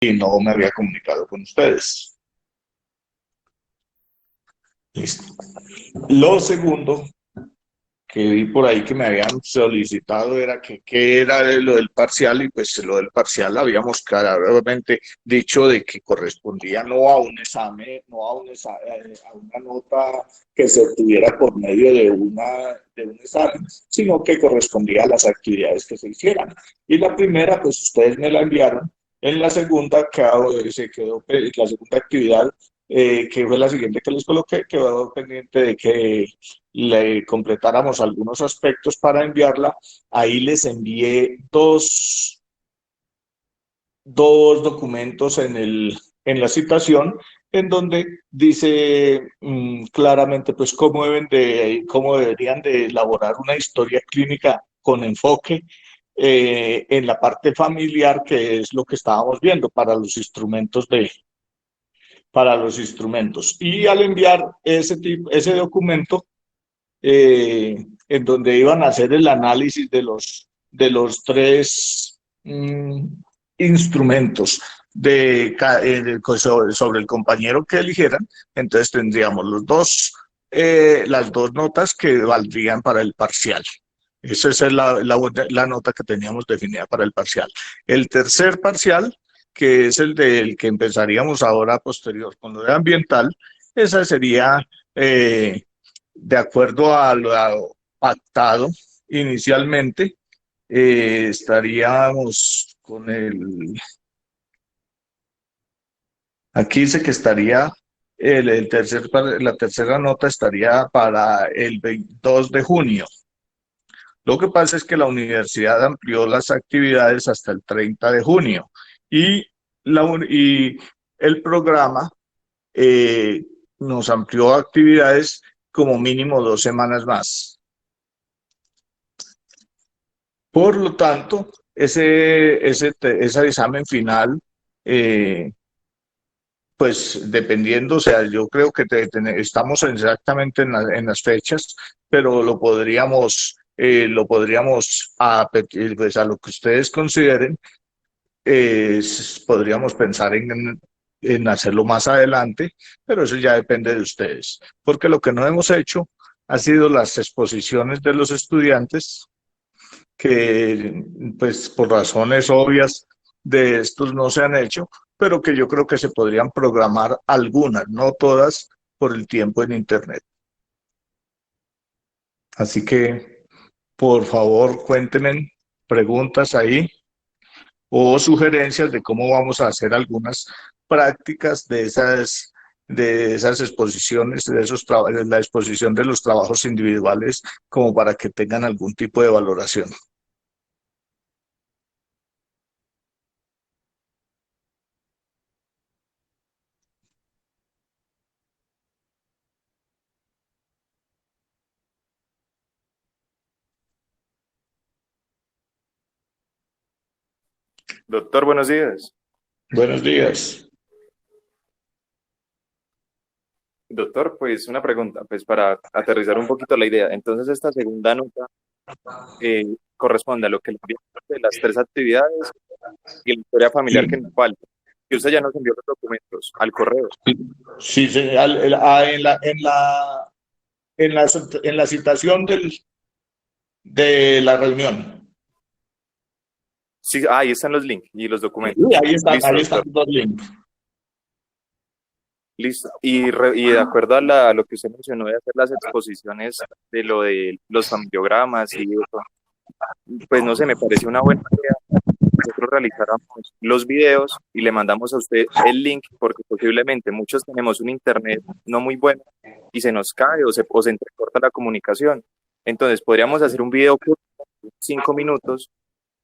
y no me había comunicado con ustedes. Listo. Lo segundo que vi por ahí que me habían solicitado era que qué era de lo del parcial, y pues lo del parcial habíamos claramente dicho de que correspondía no a un examen, no a, a una nota que se obtuviera por medio de un examen, sino que correspondía a las actividades que se hicieran. Y la primera, pues ustedes me la enviaron. En la segunda se quedó, la segunda actividad, que fue la siguiente que les coloqué, quedó pendiente de que le completáramos algunos aspectos para enviarla. Ahí les envié dos documentos en la citación, en donde dice claramente pues cómo deberían de elaborar una historia clínica con enfoque en la parte familiar, que es lo que estábamos viendo para los instrumentos para los instrumentos. Y al enviar ese documento, en donde iban a hacer el análisis de los tres instrumentos sobre el compañero que eligieran. Entonces tendríamos las dos notas que valdrían para el parcial. Esa es la nota que teníamos definida para el parcial. El tercer parcial, que es el del que empezaríamos ahora posterior con lo de ambiental, esa sería de acuerdo a lo pactado inicialmente. Estaríamos con aquí dice que estaría, la tercera nota estaría para el 22 de junio. Lo que pasa es que la universidad amplió las actividades hasta el 30 de junio y, y el programa nos amplió actividades como mínimo 2 semanas más. Por lo tanto, ese examen final, pues dependiendo, o sea, yo creo que estamos exactamente en las fechas, pero lo podríamos pues a lo que ustedes consideren, podríamos pensar en hacerlo más adelante, pero eso ya depende de ustedes, porque lo que no hemos hecho ha sido las exposiciones de los estudiantes, que pues por razones obvias de estos no se han hecho, pero que yo creo que se podrían programar algunas, no todas, por el tiempo en Internet. Así que, por favor, cuéntenme preguntas ahí o sugerencias de cómo vamos a hacer algunas prácticas de esas exposiciones, de la exposición de los trabajos individuales, como para que tengan algún tipo de valoración. Doctor, buenos días. Buenos días. Doctor, pues una pregunta, pues para aterrizar un poquito la idea. Entonces, esta segunda nota corresponde a lo que le envié de las tres actividades y la historia familiar que Sí, nos falta. Y usted ya nos envió los documentos al correo. sí, sí, en la citación de la reunión. Sí, ahí están los links y los Sí, documentos. Listo, ahí están doctor. los dos links. Listo. Y de acuerdo a lo que usted mencionó de hacer las exposiciones de lo de los familiogramas y eso, pues no sé, me pareció una buena idea nosotros realizáramos los videos y le mandamos a usted el link, porque posiblemente muchos tenemos un internet no muy bueno y se nos cae o se entrecorta la comunicación. Entonces podríamos hacer un video corto, 5 minutos,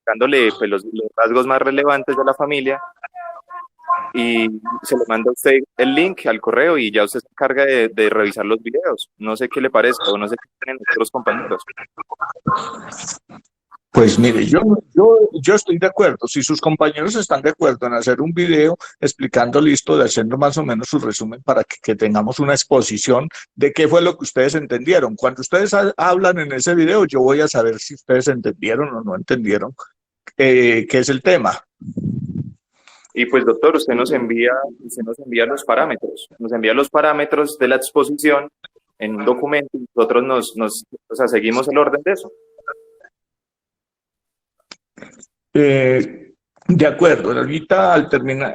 dándole pues, los rasgos más relevantes de la familia, y se le manda a usted el link al correo y ya usted se encarga de revisar los videos. No sé qué le parezca o no sé qué tienen otros compañeros. Pues mire, yo estoy de acuerdo. Si sus compañeros están de acuerdo en hacer un video explicando, listo, de haciendo más o menos su resumen para que tengamos una exposición de qué fue lo que ustedes entendieron. Cuando ustedes hablan en ese video, yo voy a saber si ustedes entendieron o no entendieron qué es el tema. Y pues, doctor, usted nos envía los parámetros de la exposición en un documento y nosotros o sea, seguimos el orden de eso. De acuerdo, ahorita al terminar,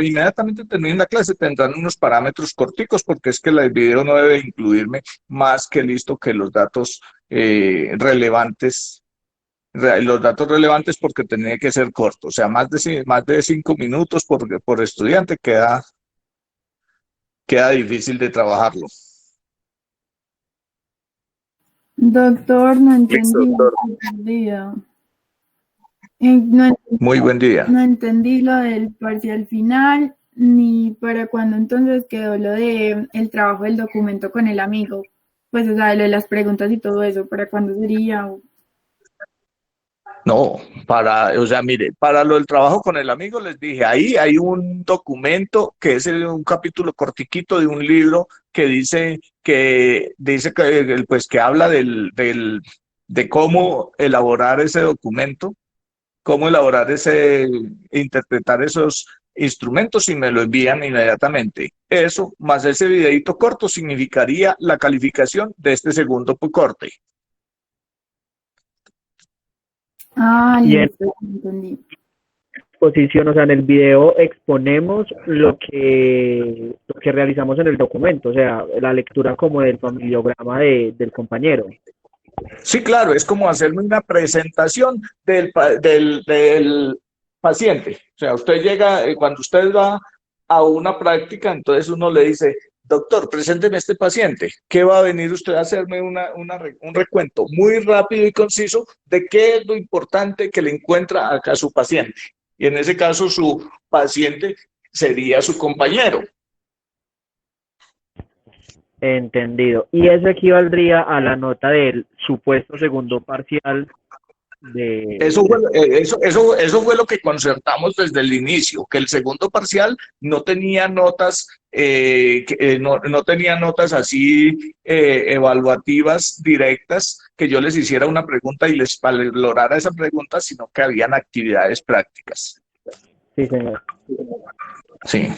inmediatamente termine la clase tendrán unos parámetros corticos porque es que el video no debe incluirme más que listo que los datos relevantes, los datos relevantes porque tiene que ser corto, o sea, más de 5 minutos por estudiante queda difícil de trabajarlo. Doctor, no Listo, entendí. doctor. Muy buen día. No entendí lo del parcial final, ni para cuándo entonces quedó lo de el trabajo del documento con el amigo. Pues, o sea, lo de las preguntas y todo eso, ¿para cuándo sería? No, o sea, mire, para lo del trabajo con el amigo les dije, ahí hay un documento que es un capítulo cortiquito de un libro que pues que habla de cómo elaborar ese documento, interpretar esos instrumentos y me lo envían inmediatamente. Eso, más ese videito corto, significaría la calificación de este segundo corte. Y en Listo, entendí. exposición, o sea, en el video exponemos lo que realizamos en el documento, o sea, la lectura como del familiograma del compañero. Sí, claro, es como hacerme una presentación del paciente. O sea, usted llega, cuando usted va a una práctica, entonces uno le dice, doctor, presénteme este paciente. ¿Qué va a venir usted a hacerme un recuento muy rápido y conciso de qué es lo importante que le encuentra acá a su paciente? Y en ese caso, su paciente sería su compañero. Entendido. Y eso equivaldría a la nota del supuesto segundo parcial de... Eso fue lo que concertamos desde el inicio, que el segundo parcial no tenía notas, no tenía notas así evaluativas directas, que yo les hiciera una pregunta y les valorara esa pregunta, sino que habían actividades prácticas. Sí, señor. Sí.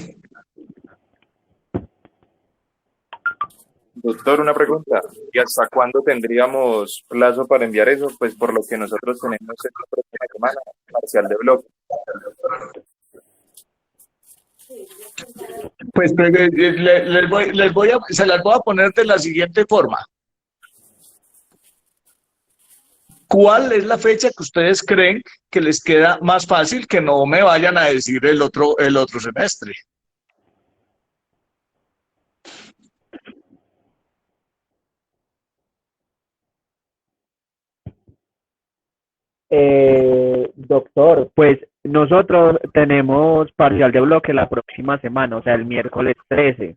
Doctor, una pregunta. ¿Y hasta cuándo tendríamos plazo para enviar eso? Pues por lo que nosotros tenemos esta próxima semana, parcial de bloque. Pues se las voy a poner de la siguiente forma. ¿Cuál es la fecha que ustedes creen que les queda más fácil que no me vayan a decir el otro semestre? Doctor, pues nosotros tenemos parcial de bloque la próxima semana, o sea, el miércoles 13.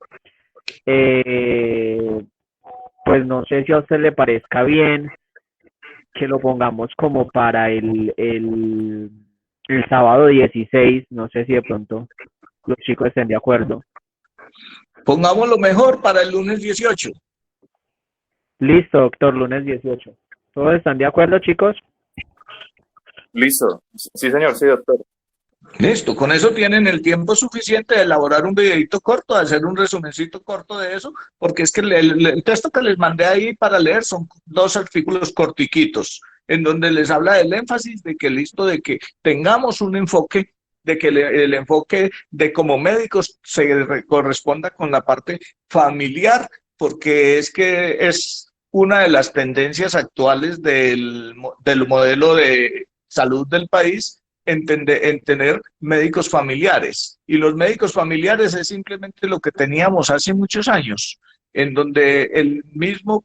Pues no sé si a usted le parezca bien que lo pongamos como para el sábado 16, no sé si de pronto los chicos estén de acuerdo. Pongámoslo mejor para el lunes 18. Listo, doctor, lunes 18. ¿Todos están de acuerdo, chicos? Listo. Sí, señor, sí, doctor. Listo, con eso tienen el tiempo suficiente de elaborar un videito corto, de hacer un resumencito corto de eso, porque es que el texto que les mandé ahí para leer son 2 artículos cortiquitos, en donde les habla del énfasis de que listo, de que tengamos un enfoque, de que el enfoque de como médicos se corresponda con la parte familiar, porque es que es una de las tendencias actuales del modelo de salud del país, en tener médicos familiares. Y los médicos familiares es simplemente lo que teníamos hace muchos años, en donde el mismo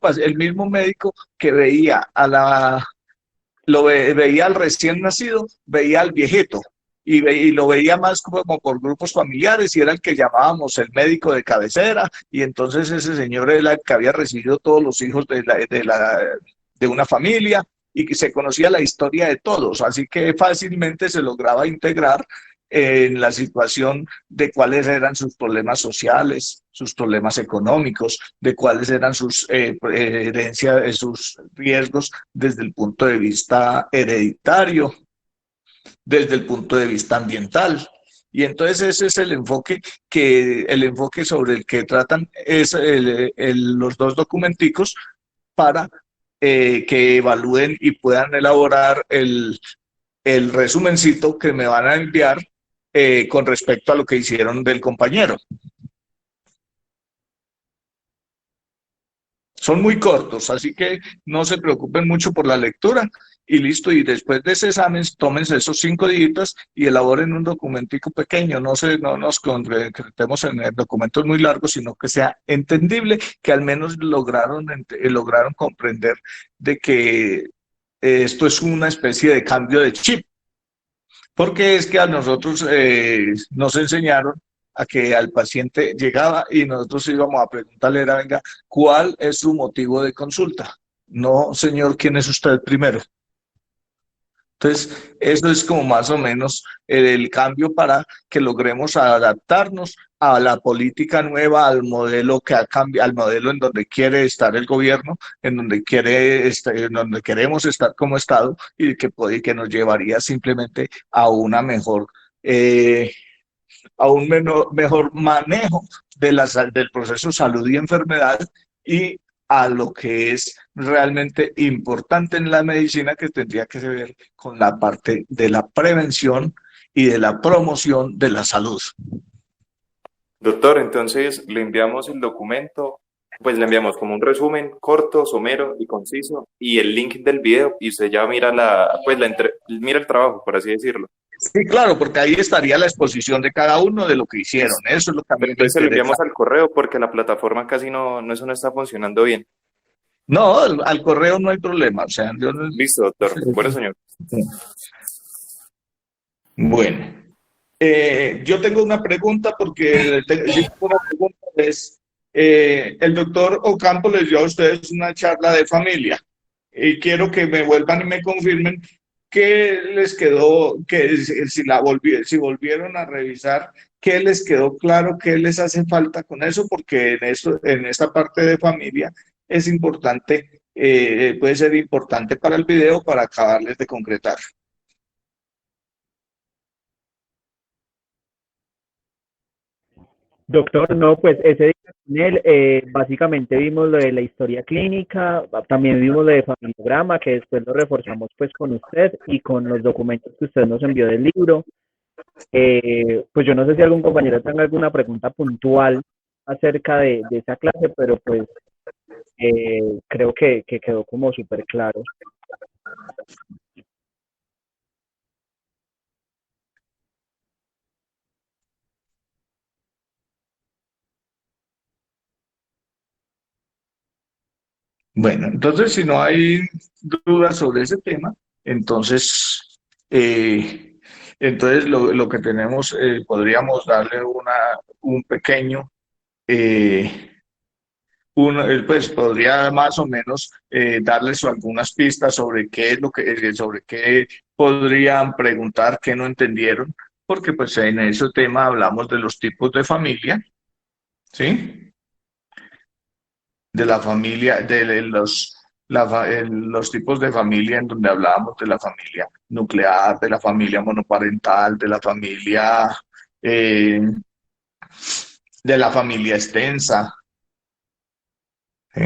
médico que veía veía al recién nacido, veía al viejito, y lo veía más como por grupos familiares, y era el que llamábamos el médico de cabecera, y entonces ese señor era el que había recibido todos los hijos de una familia, y que se conocía la historia de todos, así que fácilmente se lograba integrar en la situación de cuáles eran sus problemas sociales, sus problemas económicos, de cuáles eran sus herencias, sus riesgos desde el punto de vista hereditario, desde el punto de vista ambiental. Y entonces ese es el enfoque sobre el que tratan es los dos documenticos para que evalúen y puedan elaborar el resumencito que me van a enviar con respecto a lo que hicieron del compañero. Son muy cortos, así que no se preocupen mucho por la lectura y listo. Y después de ese examen, tómense esos 5 días y elaboren un documentico pequeño. No nos concretemos en documentos muy largos, sino que sea entendible, que al menos lograron comprender de que esto es una especie de cambio de chip. Porque es que a nosotros nos enseñaron a que al paciente llegaba y nosotros íbamos a preguntarle, era, venga, ¿cuál es su motivo de consulta? No, señor, ¿quién es usted primero? Entonces, eso es como más o menos el cambio para que logremos adaptarnos a la política nueva, al modelo que ha cambiado, al modelo en donde quiere estar el gobierno, en donde en donde queremos estar como Estado y que nos llevaría simplemente a una mejor, mejor manejo del proceso salud y enfermedad y a lo que es realmente importante en la medicina, que tendría que ver con la parte de la prevención y de la promoción de la salud. Doctor, entonces le enviamos el documento, pues le enviamos como un resumen corto, somero y conciso y el link del video y usted ya mira mira el trabajo, por así decirlo. Sí, claro, porque ahí estaría la exposición de cada uno de lo que hicieron. Eso es lo que a mí Pero me entonces se lo interesa. enviamos al correo porque la plataforma casi eso no está funcionando bien. No, al correo no hay problema. O sea, yo no... Listo, doctor. Bueno, señor. Bueno, yo tengo una pregunta porque una pregunta es, el doctor Ocampo les dio a ustedes una charla de familia y quiero que me vuelvan y me confirmen qué les quedó, si volvieron a revisar, qué les quedó claro, qué les hace falta con eso, porque en esta parte de familia es importante, puede ser importante para el video para acabarles de concretar. Doctor, no, pues ese día con él, básicamente vimos lo de la historia clínica, también vimos lo de familiograma, que después lo reforzamos pues con usted y con los documentos que usted nos envió del libro. Pues yo no sé si algún compañero tenga alguna pregunta puntual acerca de esa clase, pero pues creo que quedó como súper claro. Bueno, entonces si no hay dudas sobre ese tema, entonces, lo que tenemos, podríamos darle un pequeño, pues podría más o menos darles algunas pistas sobre qué es sobre qué podrían preguntar, qué no entendieron, porque pues en ese tema hablamos de los tipos de familia, ¿sí? De la familia, los tipos de familia en donde hablábamos de la familia nuclear, de la familia monoparental, eh, de la familia extensa. ¿Sí?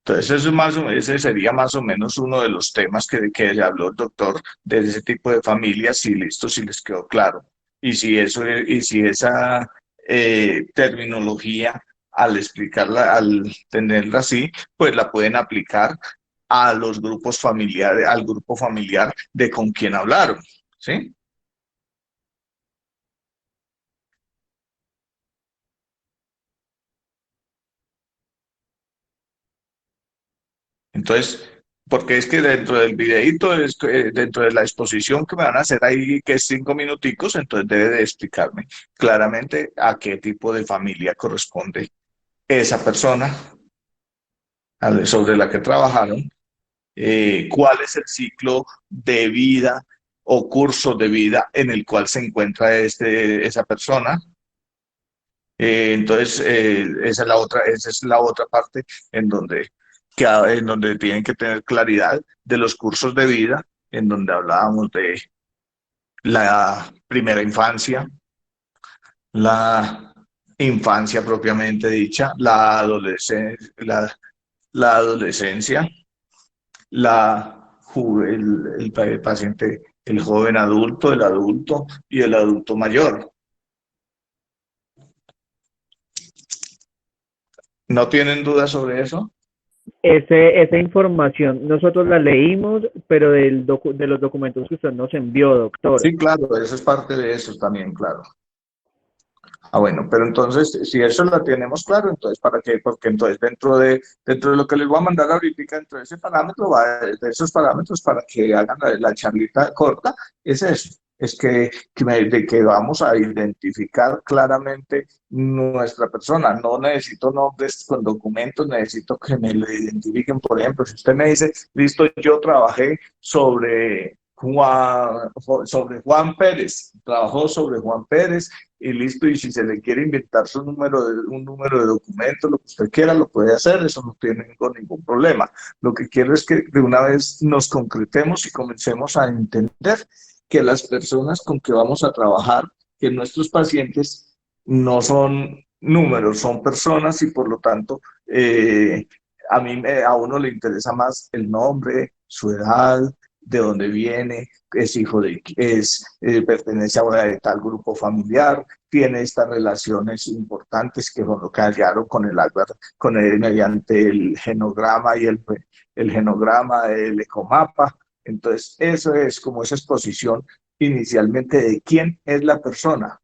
Entonces, ese sería más o menos uno de los temas que habló el doctor de ese tipo de familias, y listo, si les quedó claro. Y si esa terminología, al explicarla, al tenerla así, pues la pueden aplicar a los grupos familiares, al grupo familiar de con quien hablaron, ¿sí? Entonces, porque es que dentro del videíto, dentro de la exposición que me van a hacer ahí, que es 5 minuticos, entonces debe de explicarme claramente a qué tipo de familia corresponde esa persona sobre la que trabajaron, cuál es el ciclo de vida o curso de vida en el cual se encuentra esa persona. Entonces, esa es la otra parte en donde tienen que tener claridad de los cursos de vida en donde hablábamos de la primera infancia, la infancia propiamente dicha, la adolescencia, el paciente, el joven adulto, el adulto y el adulto mayor. ¿No tienen dudas sobre eso? Esa información nosotros la leímos, pero de los documentos que usted nos envió, doctor. Sí, claro, eso es parte de eso también, claro. Ah, bueno, pero entonces, si eso lo tenemos claro, entonces, ¿para qué? Porque entonces dentro de lo que les voy a mandar ahorita, dentro de ese parámetro, de esos parámetros para que hagan la charlita corta, es eso, es de que vamos a identificar claramente nuestra persona. No necesito nombres con documentos, necesito que me lo identifiquen. Por ejemplo, si usted me dice, listo, yo trabajé sobre Juan Pérez, trabajó sobre Juan Pérez, y listo, y si se le quiere inventar un número de documento, lo que usted quiera, lo puede hacer, eso no tiene ningún problema. Lo que quiero es que de una vez nos concretemos y comencemos a entender que las personas con que vamos a trabajar, que nuestros pacientes no son números, son personas, y por lo tanto, a uno le interesa más el nombre, su edad, de dónde viene, pertenece a tal grupo familiar, tiene estas relaciones importantes que son lo que hallaron mediante el genograma y el genograma del ecomapa. Entonces, eso es como esa exposición inicialmente de quién es la persona,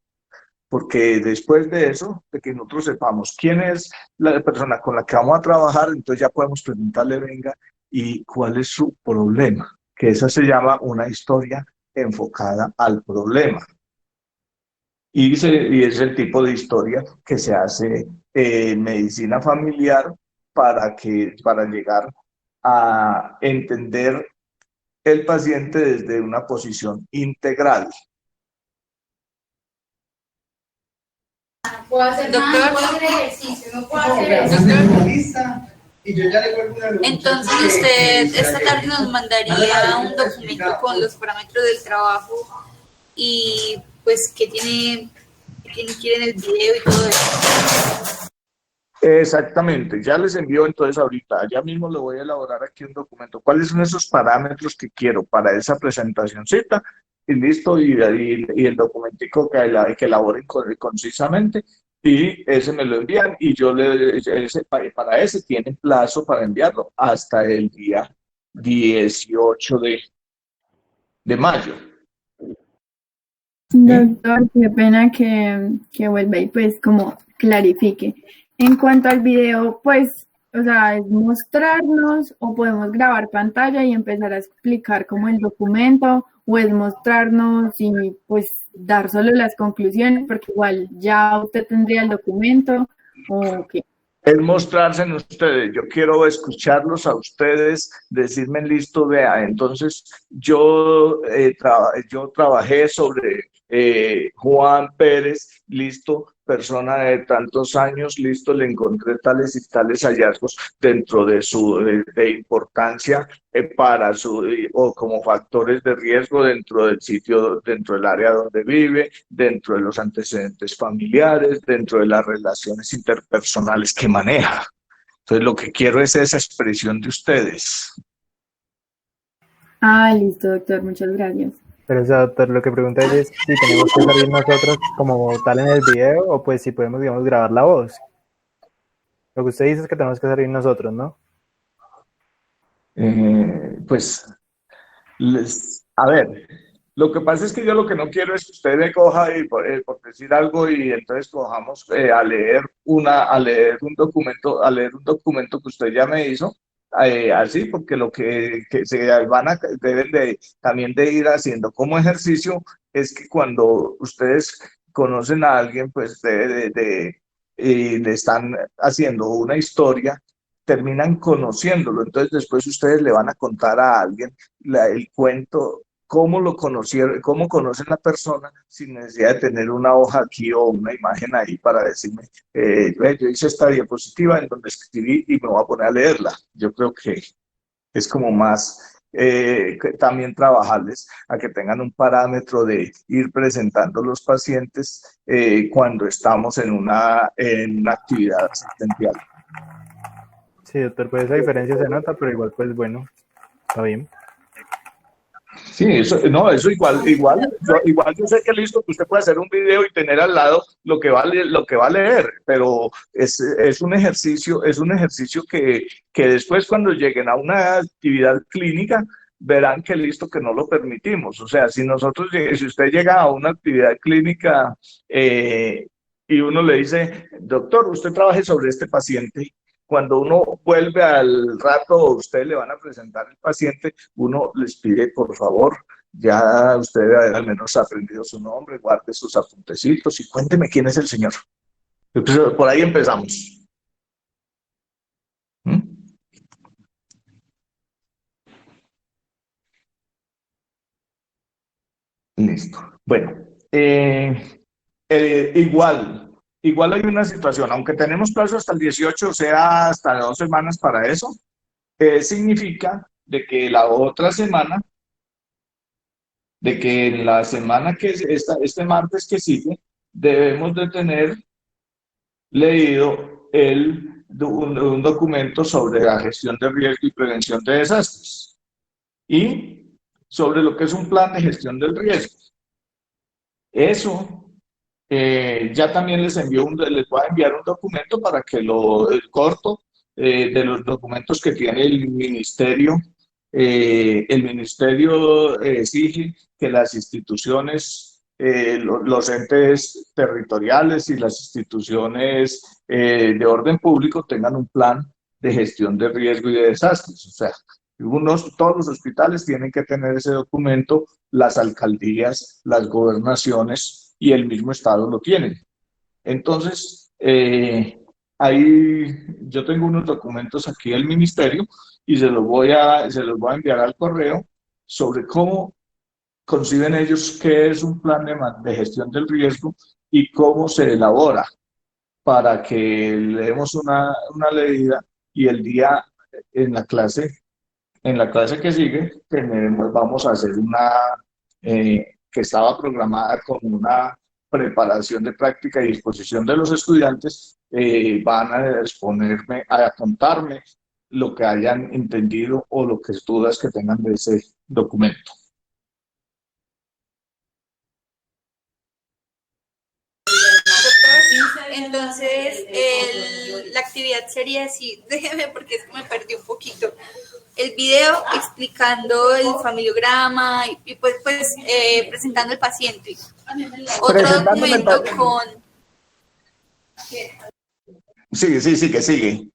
porque después de eso, de que nosotros sepamos quién es la persona con la que vamos a trabajar, entonces ya podemos preguntarle, venga, ¿y cuál es su problema? Que esa se llama una historia enfocada al problema. Y es el tipo de historia que se hace en medicina familiar para llegar a entender el paciente desde una posición integral. Puedo hacer nada, puedo hacer ejercicio, no puedo hacer ejercicio. Entonces usted esta tarde nos mandaría un documento con los parámetros del trabajo y pues qué tiene que ir en el video y todo eso. Exactamente, ya les envío entonces ahorita, ya mismo le voy a elaborar aquí un documento. ¿Cuáles son esos parámetros que quiero para esa presentacioncita? Y listo, y el documentico que elaboren concisamente, y ese me lo envían, y para ese tienen plazo para enviarlo hasta el día 18 de mayo. Doctor, qué pena que vuelva y pues como clarifique. En cuanto al video, pues, o sea, es mostrarnos o podemos grabar pantalla y empezar a explicar como el documento, o es mostrarnos y pues dar solo las conclusiones, porque igual ya usted tendría el documento, o qué. Es mostrarse en ustedes. Yo quiero escucharlos a ustedes, decirme, listo, vea, entonces yo trabajé sobre Juan Pérez, listo, persona de tantos años, listo, le encontré tales y tales hallazgos dentro de importancia o como factores de riesgo dentro del sitio, dentro del área donde vive, dentro de los antecedentes familiares, dentro de las relaciones interpersonales que maneja. Entonces, lo que quiero es esa expresión de ustedes. Ah, listo, doctor, muchas gracias. Pero, o sea, doctor, lo que pregunta ella es si tenemos que salir nosotros como tal en el video o pues si podemos, digamos, grabar la voz. Lo que usted dice es que tenemos que salir nosotros, ¿no? Pues, a ver, lo que pasa es que yo lo que no quiero es que usted me coja y por decir algo y entonces cojamos a leer un documento que usted ya me hizo. Así, porque lo que deben también de ir haciendo como ejercicio es que cuando ustedes conocen a alguien, pues y le están haciendo una historia, terminan conociéndolo. Entonces después ustedes le van a contar a alguien el cuento, cómo lo conocieron, cómo conocen a la persona, sin necesidad de tener una hoja aquí o una imagen ahí para decirme, yo hice esta diapositiva en donde escribí y me voy a poner a leerla. Yo creo que es como más también trabajarles a que tengan un parámetro de ir presentando los pacientes cuando estamos en una actividad asistencial. Sí, doctor, pues esa diferencia se nota, pero igual, pues bueno, está bien. Sí, eso, no, eso igual yo sé que listo, que usted puede hacer un video y tener al lado lo que va a leer, pero es un ejercicio que después cuando lleguen a una actividad clínica, verán que listo, que no lo permitimos. O sea, si usted llega a una actividad clínica y uno le dice, doctor, usted trabaje sobre este paciente. Cuando uno vuelve al rato, usted le van a presentar el paciente, uno les pide, por favor, ya usted debe haber al menos aprendido su nombre, guarde sus apuntecitos y cuénteme quién es el señor. Entonces, por ahí empezamos. ¿Mm? Listo. Bueno, igual hay una situación, aunque tenemos plazo hasta el 18, o sea, hasta 2 semanas para eso, significa de que la otra semana, de que en la semana que este martes que sigue, debemos de tener leído un documento sobre la gestión de riesgo y prevención de desastres y sobre lo que es un plan de gestión del riesgo. Eso ya también les voy a enviar un documento para que el corto de los documentos que tiene el ministerio. El ministerio exige que las instituciones, los entes territoriales y las instituciones de orden público tengan un plan de gestión de riesgo y de desastres. O sea, todos los hospitales tienen que tener ese documento, las alcaldías, las gobernaciones y el mismo Estado lo tienen. Entonces, ahí yo tengo unos documentos aquí del ministerio y se los voy a enviar al correo sobre cómo conciben ellos qué es un plan de gestión del riesgo y cómo se elabora para que le demos una leída y el día en la clase que sigue vamos a hacer que estaba programada como una preparación de práctica y disposición de los estudiantes, van a contarme lo que hayan entendido o lo que dudas que tengan de ese documento. Entonces, la actividad sería así, déjeme porque es que me perdí un poquito. El video explicando el familiograma y pues presentando al paciente. Otro documento con... Sí, que sigue.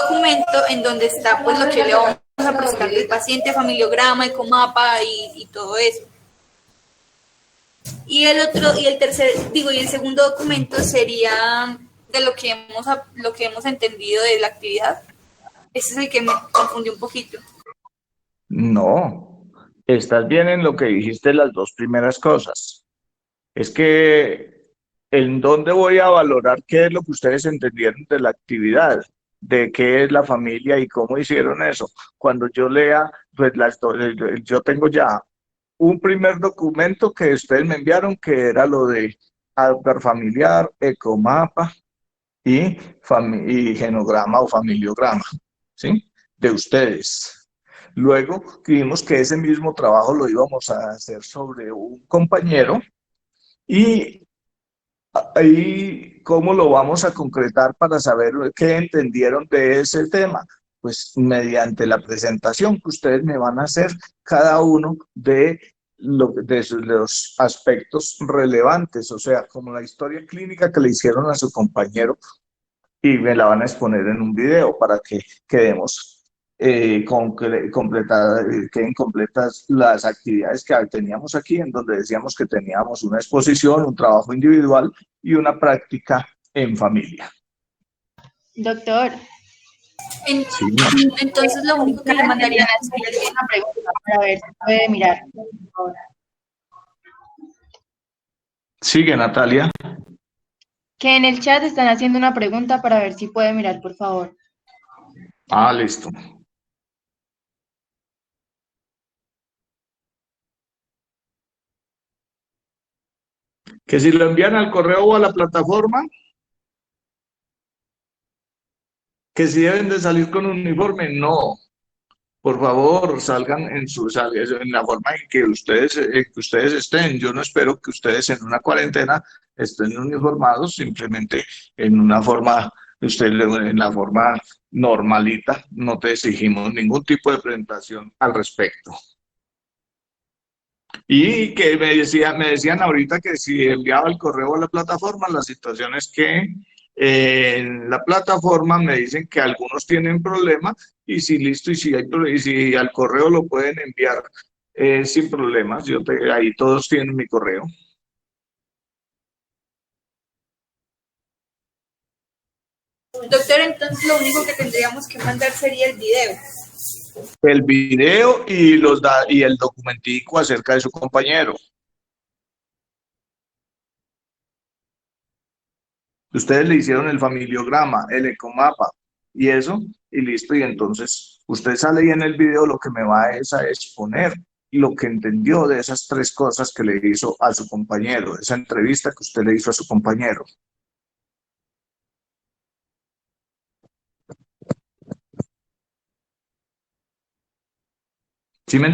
Documento en donde está pues lo que le vamos a presentar al paciente, familiograma, ecomapa y todo eso. Y el segundo documento sería de lo que hemos entendido de la actividad. Ese es el que me confundió un poquito. No, estás bien en lo que dijiste las dos primeras cosas. Es que en dónde voy a valorar qué es lo que ustedes entendieron de la actividad, de qué es la familia y cómo hicieron eso. Cuando yo lea, pues yo tengo ya un primer documento que ustedes me enviaron, que era lo de Alper familiar, ecomapa y genograma o familiograma, ¿sí? De ustedes. Luego vimos que ese mismo trabajo lo íbamos a hacer sobre un compañero y ahí cómo lo vamos a concretar para saber qué entendieron de ese tema. Pues mediante la presentación que ustedes me van a hacer cada uno de los aspectos relevantes, o sea, como la historia clínica que le hicieron a su compañero y me la van a exponer en un video para que quedemos queden completas las actividades que teníamos aquí, en donde decíamos que teníamos una exposición, un trabajo individual y una práctica en familia. Doctor. Entonces lo único que le mandaría es una pregunta para ver si puede mirar. Sigue, Natalia. Que en el chat están haciendo una pregunta para ver si puede mirar, por favor. Ah, listo. Que si lo envían al correo o a la plataforma, que si deben de salir con uniforme, no. Por favor, salgan en la forma en que ustedes estén. Yo no espero que ustedes en una cuarentena estén uniformados, simplemente en una forma, en la forma normalita, no te exigimos ningún tipo de presentación al respecto. Y que me decían ahorita que si enviaba el correo a la plataforma, la situación es que en la plataforma me dicen que algunos tienen problemas y si listo, y si al correo lo pueden enviar sin problemas, ahí todos tienen mi correo. Doctor, entonces lo único que tendríamos que mandar sería el video. El video y el documentico acerca de su compañero. Ustedes le hicieron el familiograma, el ecomapa y eso, y listo. Y entonces usted sale y en el video lo que me va es a exponer lo que entendió de esas 3 cosas que le hizo a su compañero, esa entrevista que usted le hizo a su compañero. ¿Sí me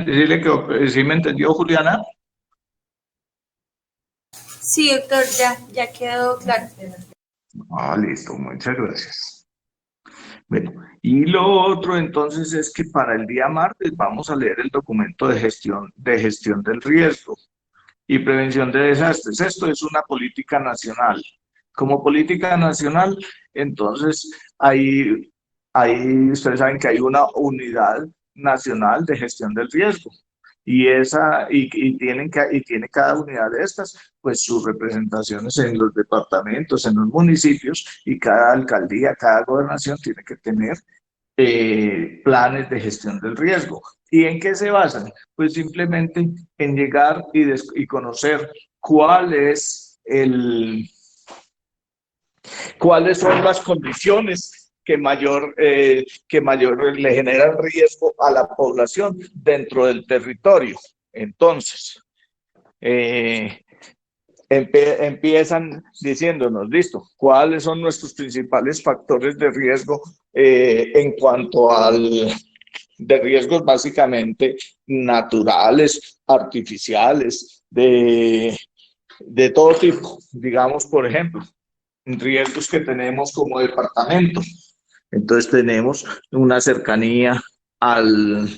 entendió, Juliana? Sí, doctor, ya quedó claro. Listo, muchas gracias. Bueno, y lo otro entonces es que para el día martes vamos a leer el documento de gestión del riesgo y prevención de desastres. Esto es una política nacional. Como política nacional, entonces ahí ustedes saben que hay una unidad nacional de gestión del riesgo. Tiene cada unidad de estas, pues sus representaciones en los departamentos, en los municipios, y cada alcaldía, cada gobernación tiene que tener planes de gestión del riesgo. ¿Y en qué se basan? Pues simplemente en llegar y conocer cuáles son las condiciones que mayor le generan riesgo a la población dentro del territorio. Entonces, empiezan diciéndonos, listo, ¿cuáles son nuestros principales factores de riesgo en cuanto de riesgos básicamente naturales, artificiales, de todo tipo? Digamos, por ejemplo, riesgos que tenemos como departamento. Entonces tenemos una cercanía al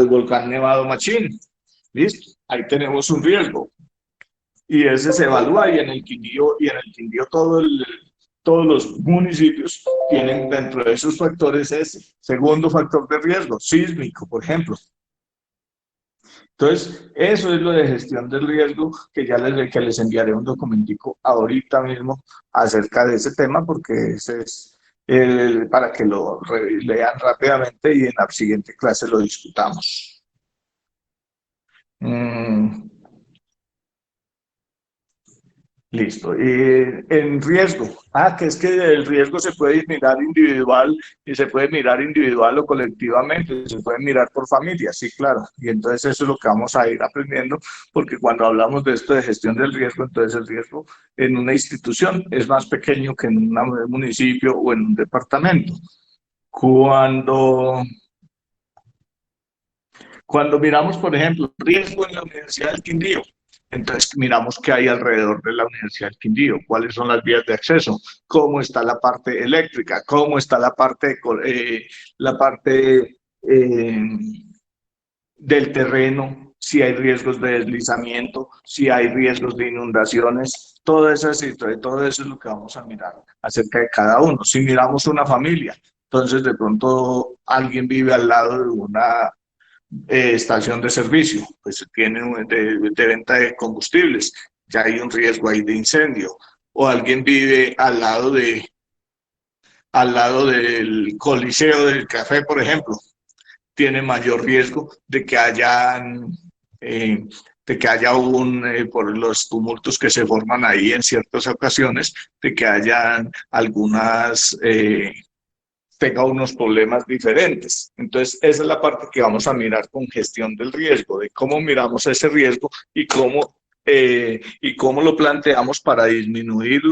volcán Nevado Machín. ¿Listo? Ahí tenemos un riesgo. Y ese se evalúa y en el Quindío todos los municipios tienen dentro de esos factores ese. Segundo factor de riesgo, sísmico, por ejemplo. Entonces, eso es lo de gestión del riesgo, que les enviaré un documentico ahorita mismo acerca de ese tema, porque ese es para que lo lean rápidamente y en la siguiente clase lo discutamos. Listo. En riesgo. Que es que el riesgo se puede mirar individual y se puede mirar individual o colectivamente, se puede mirar por familia, sí, claro. Y entonces eso es lo que vamos a ir aprendiendo, porque cuando hablamos de esto de gestión del riesgo, entonces el riesgo en una institución es más pequeño que en un municipio o en un departamento. Cuando miramos, por ejemplo, riesgo en la Universidad del Quindío, entonces miramos qué hay alrededor de la Universidad del Quindío, cuáles son las vías de acceso, cómo está la parte eléctrica, cómo está la parte del terreno, si hay riesgos de deslizamiento, si hay riesgos de inundaciones, todo eso es lo que vamos a mirar acerca de cada uno. Si miramos una familia, entonces de pronto alguien vive al lado de una estación de servicio, pues tienen de venta de combustibles, ya hay un riesgo ahí de incendio, o alguien vive al lado del Coliseo del Café, por ejemplo, tiene mayor riesgo de que haya por los tumultos que se forman ahí en ciertas ocasiones, de que hayan algunas tenga unos problemas diferentes. Entonces, esa es la parte que vamos a mirar con gestión del riesgo, de cómo miramos ese riesgo y cómo lo planteamos para disminuir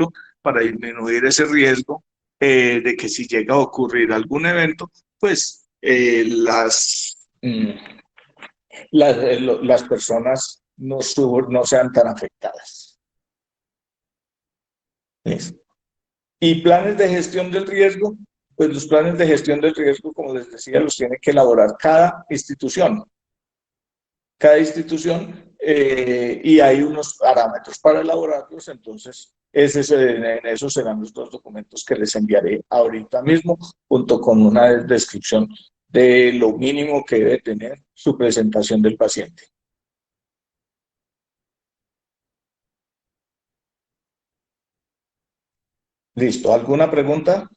ese riesgo de que si llega a ocurrir algún evento, pues las personas no sean tan afectadas. ¿Listo? Y planes de gestión del riesgo, pues los planes de gestión del riesgo, como les decía, los tiene que elaborar cada institución. Y hay unos parámetros para elaborarlos, entonces en esos serán los dos documentos que les enviaré ahorita mismo, junto con una descripción de lo mínimo que debe tener su presentación del paciente. ¿Listo? ¿Alguna pregunta?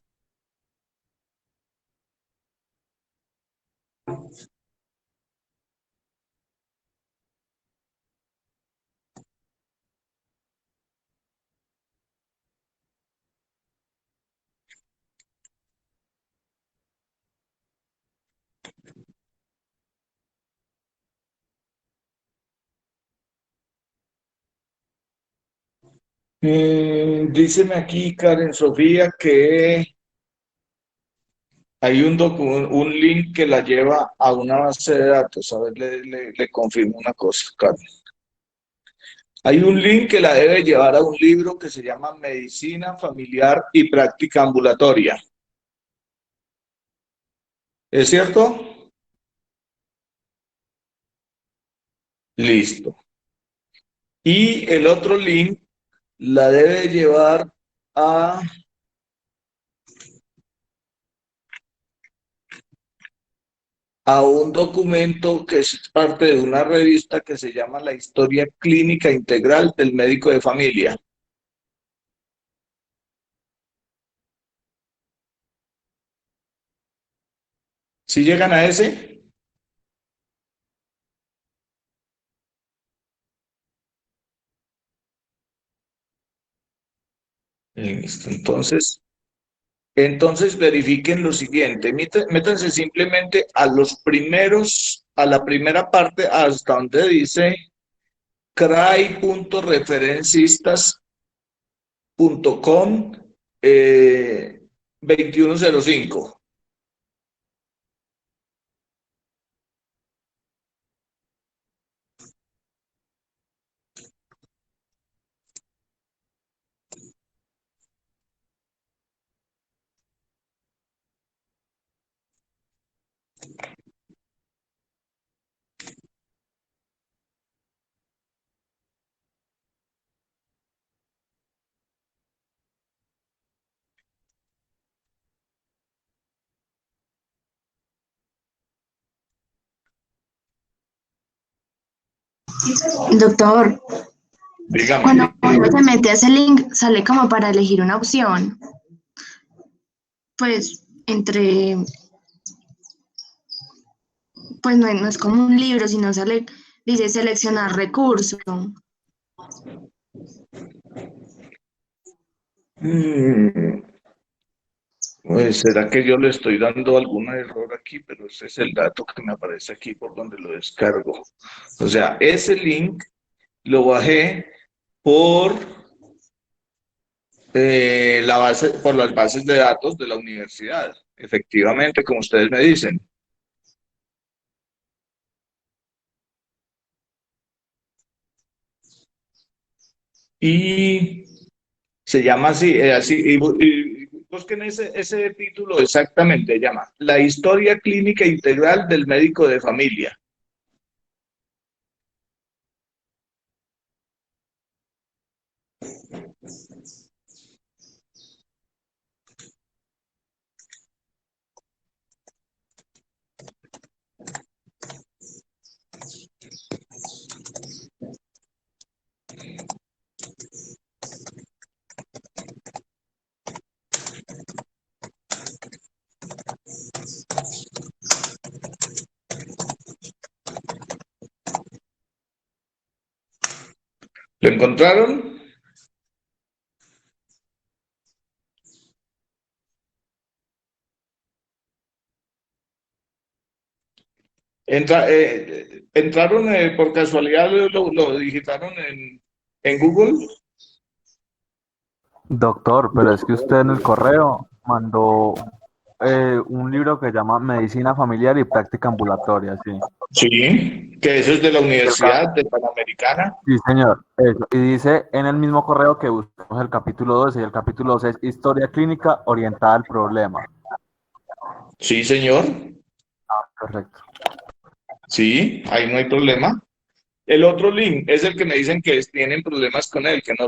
Díceme aquí, Karen Sofía, que hay un link que la lleva a una base de datos. A ver, le confirmo una cosa, Karen. Hay un link que la debe llevar a un libro que se llama Medicina Familiar y Práctica Ambulatoria. ¿Es cierto? Listo. Y el otro link la debe llevar a un documento que es parte de una revista que se llama La Historia Clínica Integral del Médico de Familia. ¿Sí llegan a ese? Listo. Entonces verifiquen lo siguiente. Métanse simplemente a la primera parte hasta donde dice crai.referencistas.com 2105. Doctor, Dígame. cuando uno se mete a ese link, sale como para elegir una opción. Pues pues no es como un libro, sino dice seleccionar recurso. Pues será que yo le estoy dando algún error aquí, pero ese es el dato que me aparece aquí por donde lo descargo. O sea, ese link lo bajé por por las bases de datos de la universidad, efectivamente, como ustedes me dicen. Y se llama así y busquen ese título exactamente, se llama La Historia Clínica Integral del Médico de Familia. ¿Lo encontraron? ¿Entraron por casualidad, lo digitaron en Google? Doctor, pero es que usted en el correo mandó un libro que se llama Medicina Familiar y Práctica Ambulatoria, sí. Sí, que eso es de la Universidad de Panamericana. Sí, señor. Eso. Y dice en el mismo correo que buscamos el capítulo 12 y el capítulo 12 es Historia Clínica orientada al problema. Sí, señor. Correcto. Sí, ahí no hay problema. El otro link es el que me dicen que tienen problemas con él, que no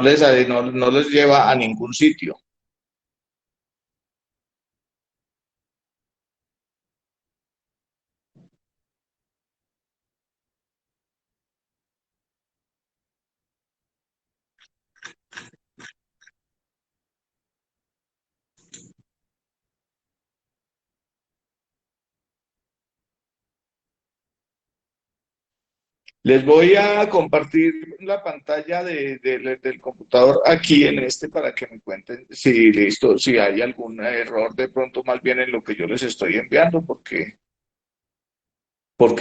les lleva a ningún sitio. Les voy a compartir la pantalla del computador aquí en este para que me cuenten si listo, si hay algún error de pronto más bien en lo que yo les estoy enviando, porque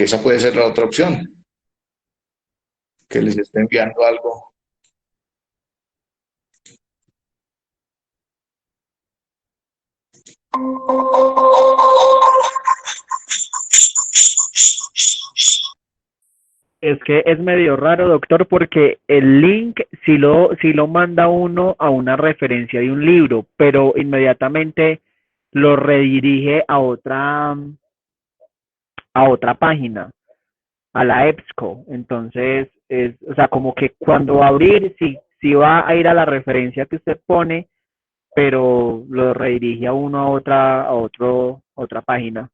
esa puede ser la otra opción, que les esté enviando algo. Es que es medio raro, doctor, porque el link sí lo manda uno a una referencia de un libro, pero inmediatamente lo redirige a otra página, a la EBSCO. Entonces, o sea, como que cuando va a abrir, sí va a ir a la referencia que usted pone, pero lo redirige a uno otra página.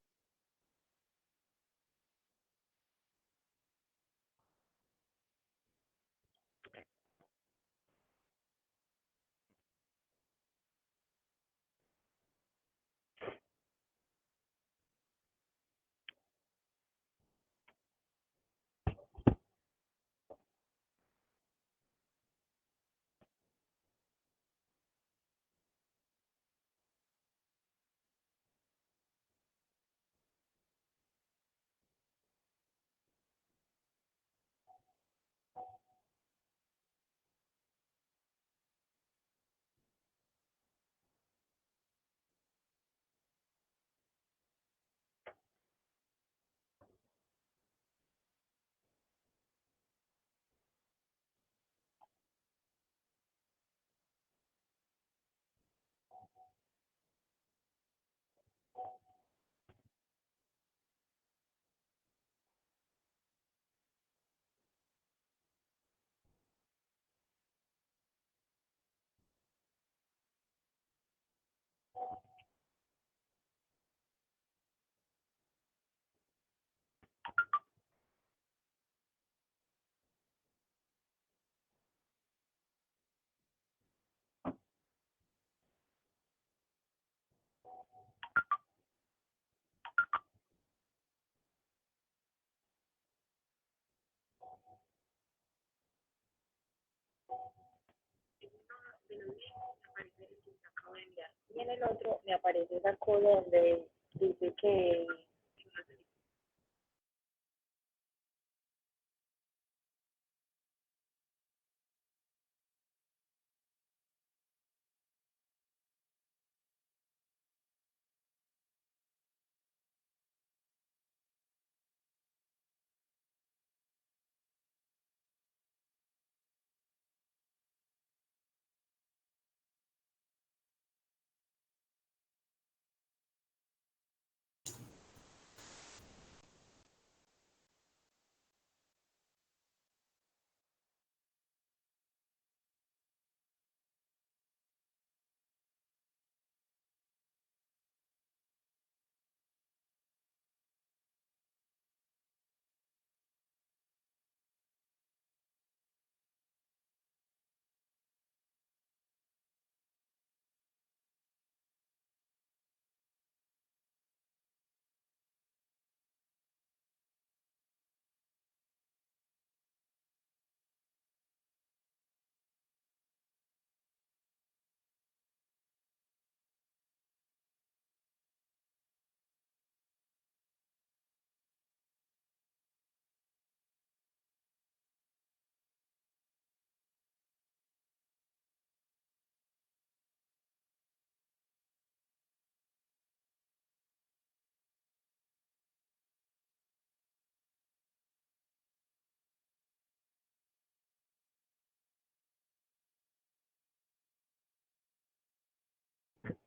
Y en el otro me aparece esa cosa donde dice que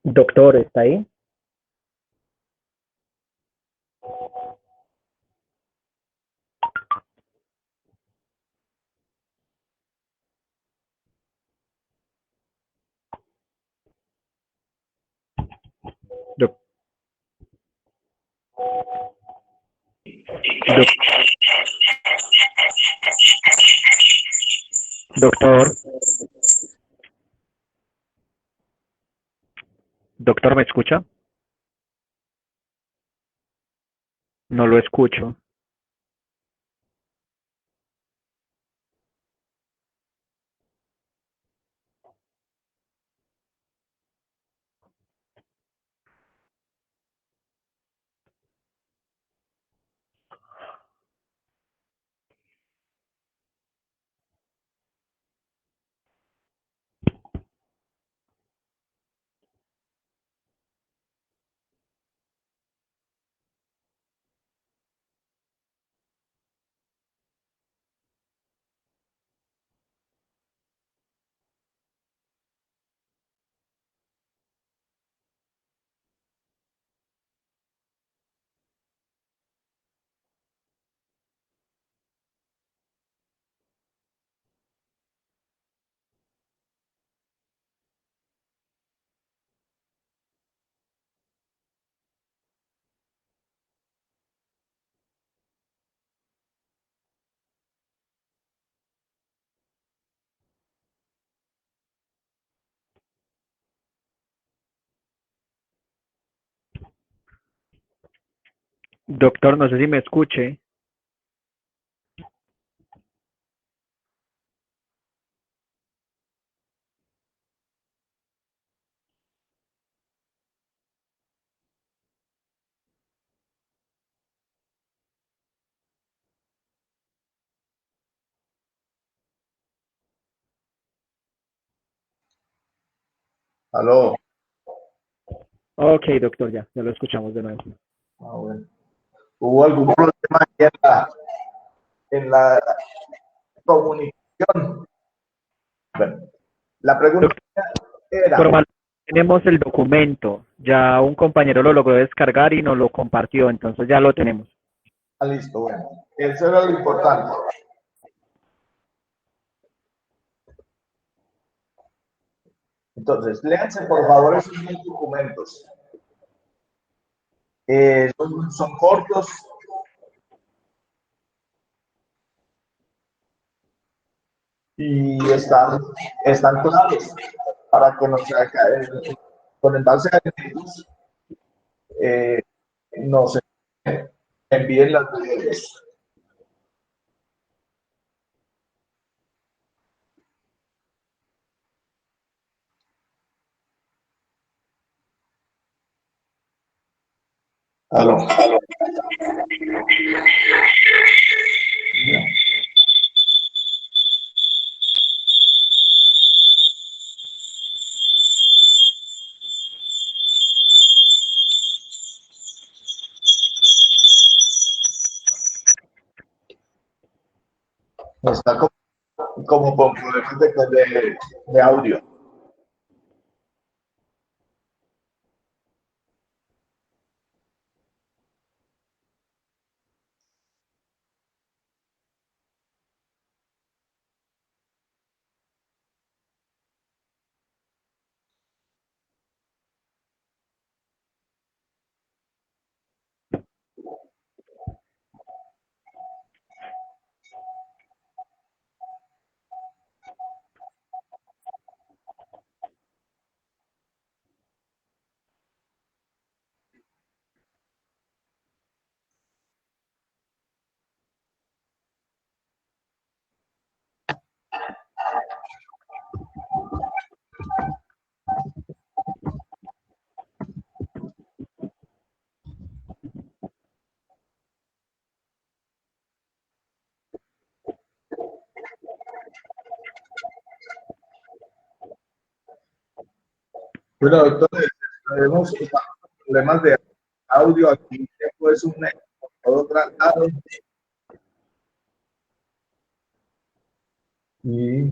Doctor, ¿está ahí? Doc- doc- doctor, doctor, ¿me escucha? No lo escucho. Doctor, no sé si me escuche. Aló. Ok, doctor, ya lo escuchamos de nuevo. Bueno. ¿Hubo algún problema ahí en la comunicación? Bueno, la pregunta era, Formal, tenemos el documento. Ya un compañero lo logró descargar y nos lo compartió, entonces ya lo tenemos. listo, bueno, eso era lo importante. Entonces, léanse por favor esos 10 documentos. Son cortos y están claros para que con el base de elementos nos envíen las redes. Aló. Está como con problemas de audio. Bueno, doctores, tenemos problemas de audio aquí, pues un todo tratado y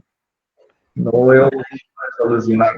no veo solucionar.